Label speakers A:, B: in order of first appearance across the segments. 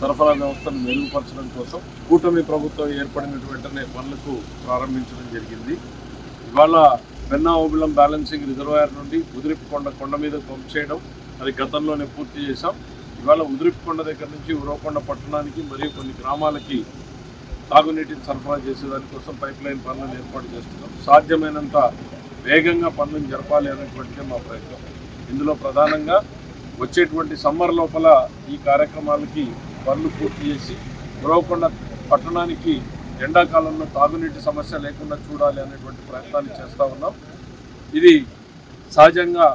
A: సరఫరా వ్యవస్థను మెరుగుపరచడం కోసం కూటమి ప్రభుత్వం ఏర్పడిన వెంటనే పనులకు ప్రారంభించడం జరిగింది. ఇవాళ పెన్నా ఓబుళం బ్యాలెన్సింగ్ రిజర్వాయర్ నుండి కొండ మీద పంప్ చేయడం అది గతంలోనే పూర్తి చేశాం. ఇవాళ కొండ దగ్గర నుంచి ఉరవకొండ పట్టణానికి మరియు కొన్ని గ్రామాలకి తాగునీటిని సరఫరా చేసేదానికోసం పైప్ లైన్ పనులను ఏర్పాటు చేస్తున్నాం. సాధ్యమైనంత వేగంగా పనులను జరపాలి అనేటువంటిదే మా ప్రయత్నం. ఇందులో ప్రధానంగా వచ్చేటువంటి సమ్మర్ లోపల ఈ కార్యక్రమాలకి పనులు పూర్తి చేసి ఉరవకొండ పట్టణానికి ఎండాకాలంలో తాగునీటి సమస్య లేకుండా చూడాలి అనేటువంటి ప్రయత్నాన్ని చేస్తూ ఉన్నాం. ఇది సహజంగా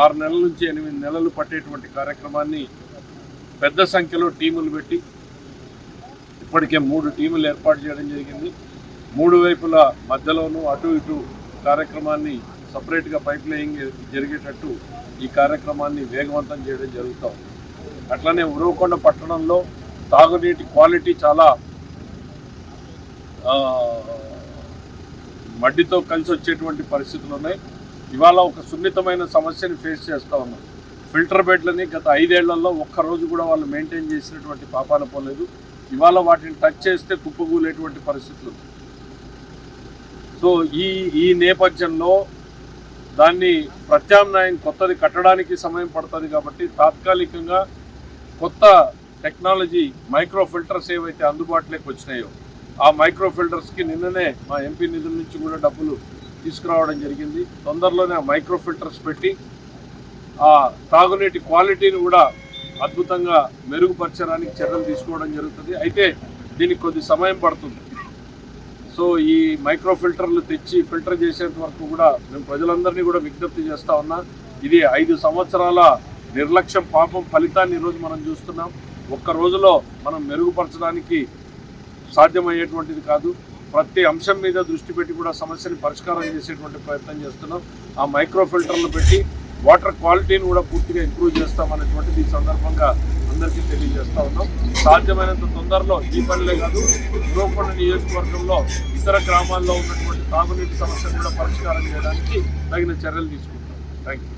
A: 6 నెలల నుంచి 8 నెలలు పట్టేటువంటి కార్యక్రమాన్ని పెద్ద సంఖ్యలో టీములు పెట్టి ఇప్పటికే 3 టీములు ఏర్పాటు చేయడం జరిగింది. 3 వైపుల మధ్యలోనూ అటు ఇటు కార్యక్రమాన్ని సపరేట్గా పైప్ లైనింగ్ జరిగేటట్టు ఈ కార్యక్రమాన్ని వేగవంతం చేయడం జరుగుతూ ఉంది. అట్లనే ఉరవకొండ పట్టణంలో తాగునీటి క్వాలిటీ చాలా మడ్డితో కలిసి వచ్చేటువంటి పరిస్థితులు ఉన్నాయి. ఇవాళ ఒక సున్నితమైన సమస్యని ఫేస్ చేస్తూ ఉన్నాం. ఫిల్టర్ బెడ్లని గత 5 ఏళ్లలో ఒక్కరోజు కూడా వాళ్ళు మెయింటైన్ చేసినటువంటి పాపాన పోలేదు. ఇవాళ వాటిని టచ్ చేస్తే కుప్పగూలేటువంటి పరిస్థితులు. సో ఈ నేపథ్యంలో దాన్ని ప్రత్యామ్నాయం కొత్తది కట్టడానికి సమయం పడుతుంది కాబట్టి తాత్కాలికంగా కొత్త టెక్నాలజీ మైక్రో ఫిల్టర్స్ ఏవైతే అందుబాటులోకి వచ్చినాయో ఆ మైక్రో ఫిల్టర్స్కి నిన్ననే మా ఎంపీ నిధుల నుంచి కూడా డబ్బులు తీసుకురావడం జరిగింది. తొందరలోనే ఆ మైక్రో ఫిల్టర్స్ పెట్టి ఆ తాగునీటి క్వాలిటీని కూడా అద్భుతంగా మెరుగుపరచడానికి చర్యలు తీసుకోవడం జరుగుతుంది. అయితే దీనికి కొద్ది సమయం పడుతుంది. సో ఈ మైక్రో ఫిల్టర్లు తెచ్చి ఫిల్టర్ చేసేంత వరకు కూడా మేము ప్రజలందరినీ కూడా విజ్ఞప్తి చేస్తూ ఉన్నా. ఇది 5 సంవత్సరాల నిర్లక్ష్యం పాపం ఫలితాన్ని ఈరోజు మనం చూస్తున్నాం. ఒక్క రోజులో మనం మెరుగుపరచడానికి సాధ్యమయ్యేటువంటిది కాదు. ప్రతి అంశం మీద దృష్టి పెట్టి కూడా సమస్యని పరిష్కారం చేసేటువంటి ప్రయత్నం చేస్తున్నాం. ఆ మైక్రో ఫిల్టర్లు పెట్టి వాటర్ క్వాలిటీని కూడా పూర్తిగా ఇంప్రూవ్ చేస్తామనేటువంటిది ఈ సందర్భంగా అందరికీ తెలియజేస్తూ ఉన్నాం. సాధ్యమైనంత తొందరలో ఈ పనులే కాదు ఉరవకొండ నియోజకవర్గంలో ఇతర గ్రామాల్లో ఉన్నటువంటి తాగునీటి సమస్యను కూడా పరిష్కారం చేయడానికి తగిన చర్యలు తీసుకుంటాం. Thank you.